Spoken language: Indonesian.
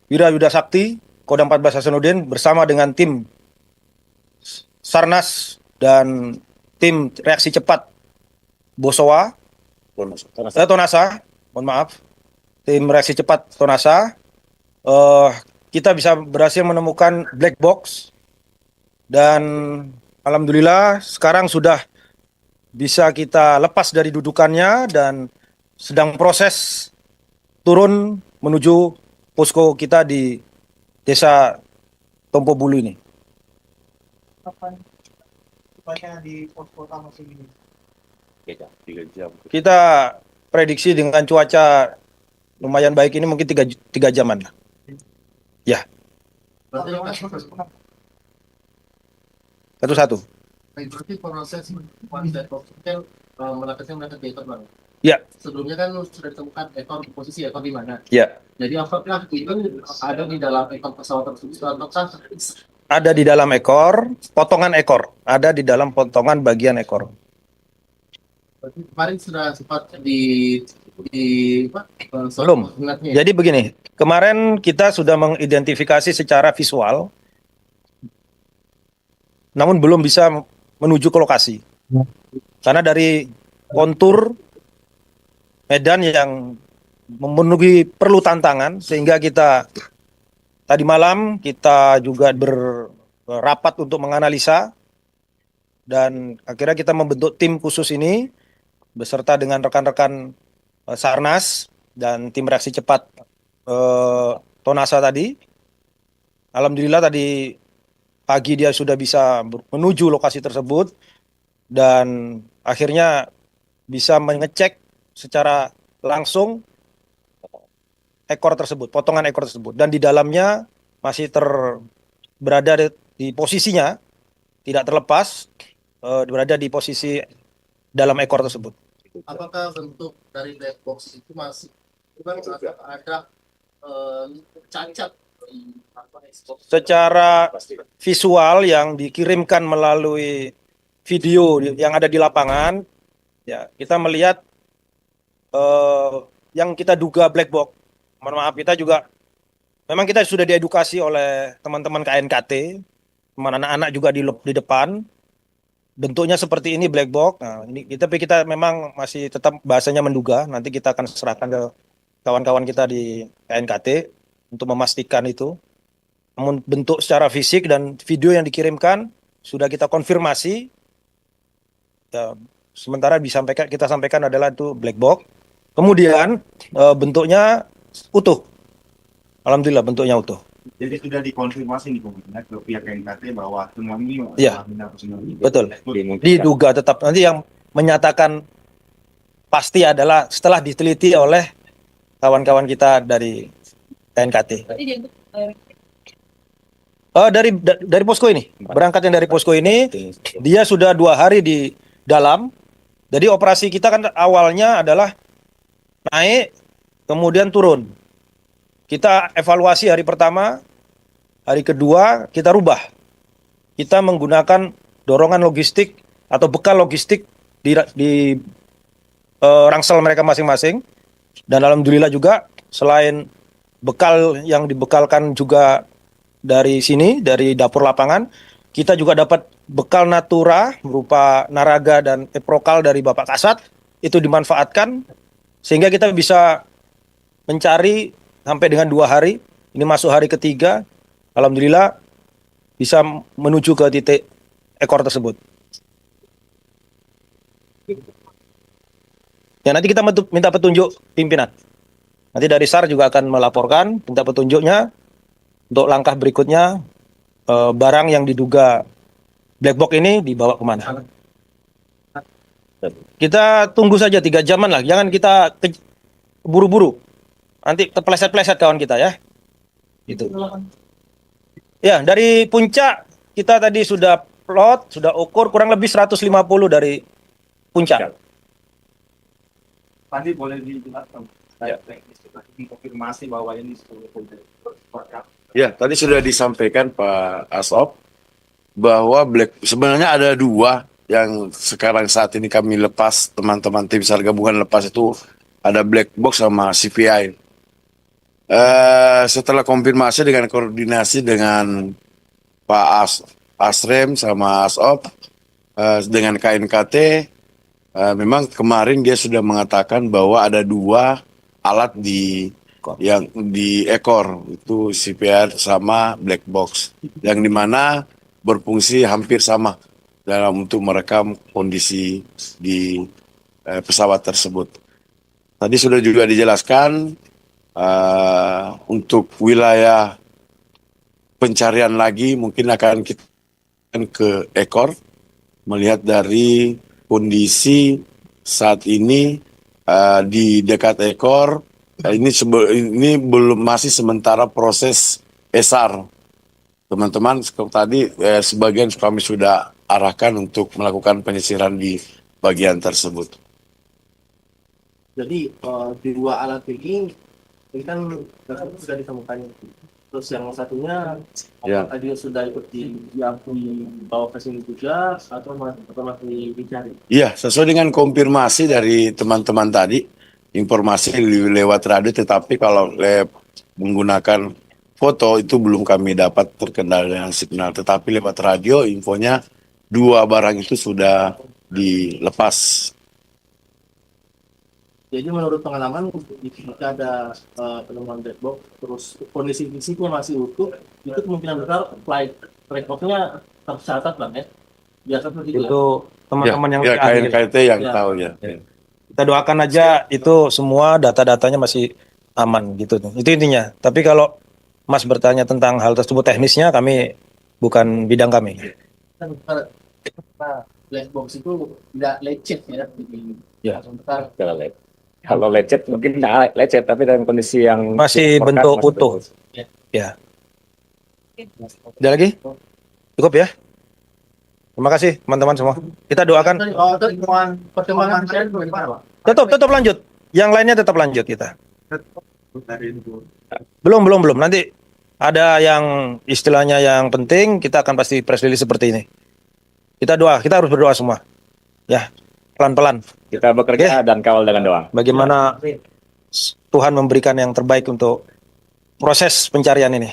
Wira Sakti, Kodam 14 Hasanuddin bersama dengan tim Sarnas dan tim reaksi cepat Bosowa, Tonasa, mohon maaf, tim reaksi cepat Tonasa, kita bisa berhasil menemukan black box dan alhamdulillah sekarang sudah bisa kita lepas dari dudukannya dan sedang proses turun menuju posko kita di Desa Tompo Bulu ini. Kapan di posko utama sini? 3 jam. Kita prediksi dengan cuaca lumayan baik ini mungkin 3 jaman lah. Ya. Satu-satu. Berarti proses melakukan di ekor bang. Ya. Sebelumnya kan sudah ditemukan ekor posisi ekor di mana? Ya. Jadi apakah itu ada di dalam ekor pesawat tersebut ataukah ada di dalam ekor, potongan ekor, ada di dalam potongan bagian ekor. Berarti kemarin sudah sempat Belum. Jadi begini, kemarin kita sudah mengidentifikasi secara visual, namun belum bisa menuju ke lokasi. Karena dari kontur medan yang memenuhi perlu tantangan, sehingga kita tadi malam kita juga berapat untuk menganalisa, dan akhirnya kita membentuk tim khusus ini beserta dengan rekan-rekan Sarnas dan tim reaksi cepat Tonasa tadi. Alhamdulillah tadi pagi dia sudah bisa menuju lokasi tersebut dan akhirnya bisa mengecek secara langsung ekor tersebut, potongan ekor tersebut, dan di dalamnya masih berada di posisinya, tidak terlepas, berada di posisi dalam ekor tersebut. Apakah bentuk dari black box itu masih ada cacat? Secara visual yang dikirimkan melalui video yang ada di lapangan, ya kita melihat yang kita duga black box. Mohon maaf, kita juga memang kita sudah diedukasi oleh teman-teman KNKT, teman anak-anak juga di depan. Bentuknya seperti ini black box. Nah, tapi kita memang masih tetap bahasanya menduga. Nanti kita akan serahkan ke kawan-kawan kita di KNKT untuk memastikan itu. Namun bentuk secara fisik dan video yang dikirimkan sudah kita konfirmasi. Ya, sementara kita sampaikan adalah itu black box. Kemudian bentuknya utuh. Alhamdulillah bentuknya utuh. Jadi sudah dikonfirmasi nih pemerintah ke pihak KNKT bahwa semua ini ya, betul. Diduga tetap. Nanti yang menyatakan pasti adalah setelah diteliti oleh kawan-kawan kita dari KNKT. Dari posko ini, berangkatnya dari posko ini, dia sudah 2 hari di dalam. Jadi operasi kita kan awalnya adalah naik, kemudian turun. Kita evaluasi hari pertama, hari kedua kita rubah. Kita menggunakan dorongan logistik atau bekal logistik di rangsel mereka masing-masing. Dan alhamdulillah juga selain bekal yang dibekalkan juga dari sini, dari dapur lapangan, kita juga dapat bekal natura berupa naraga dan eprokal dari Bapak Kasat. Itu dimanfaatkan sehingga kita bisa mencari sampai dengan 2 hari, ini masuk hari ketiga, alhamdulillah bisa menuju ke titik ekor tersebut. Ya nanti kita minta petunjuk pimpinan. Nanti dari SAR juga akan melaporkan, minta petunjuknya untuk langkah berikutnya, barang yang diduga black box ini dibawa kemana. Kita tunggu saja 3 jaman lah, jangan kita buru-buru. Nanti terpeleset-peleset kawan kita ya. Gitu. Ya, dari puncak kita tadi sudah plot, sudah ukur kurang lebih 150 dari puncak. Tadi boleh dijelaskan. Ya. Konfirmasi bahwa ini Ya, tadi sudah disampaikan Pak Asop bahwa sebenarnya ada 2 yang sekarang saat ini kami lepas, teman-teman tim SAR gabungan lepas, itu ada black box sama CVI. Setelah konfirmasi dengan koordinasi dengan Pak Asrem sama Asop dengan KNKT, memang kemarin dia sudah mengatakan bahwa ada 2 alat yang di ekor, itu CPR sama black box, yang dimana berfungsi hampir sama dalam untuk merekam kondisi di pesawat tersebut. Tadi sudah juga dijelaskan untuk wilayah pencarian lagi mungkin akan kita ke ekor, melihat dari kondisi saat ini di dekat ekor. Ini belum, masih sementara proses ESAR. Teman-teman tadi sebagian kami sudah arahkan untuk melakukan penyisiran di bagian tersebut. Jadi di 2 alat ini kan sudah ditemukan. Terus yang satunya Ya. apakah dia sudah ikut diakui bawa ke sini juga atau masih dicari? Iya, sesuai dengan konfirmasi dari teman-teman tadi, informasi lewat radio, tetapi kalau menggunakan foto itu belum kami dapat terkendala dengan signal. Tetapi lewat radio infonya 2 barang itu sudah dilepas. Jadi menurut pengalaman jika ada penemuan black box terus kondisi fisiknya masih utuh, itu kemungkinan besar flight record-nya tercatat Bang ya. Biasa seperti itu. Itu teman-teman yang ya lebih ahli. KNKT yang Ya. tahu ya. Kita doakan aja itu semua data-datanya masih aman gitu. Itu intinya. Tapi kalau Mas bertanya tentang hal tersebut teknisnya, kami bukan bidang kami. Kan black box itu tidak lecet ya. Ya. Sebentar. Kalau lecet mungkin nggak lecet, tapi dalam kondisi yang Masih pekat, bentuk masih utuh. bentuk. Ya. Ada lagi? Cukup ya? Terima kasih teman-teman semua. Kita doakan. Perkembangan saya bagaimana Pak? Tetap lanjut. Yang lainnya tetap lanjut kita. Belum. Nanti ada yang istilahnya yang penting, kita akan pasti press release seperti ini. Kita harus berdoa semua. Ya, pelan-pelan. Kita bekerja dan kawal dengan doa. Bagaimana Tuhan memberikan yang terbaik untuk proses pencarian ini.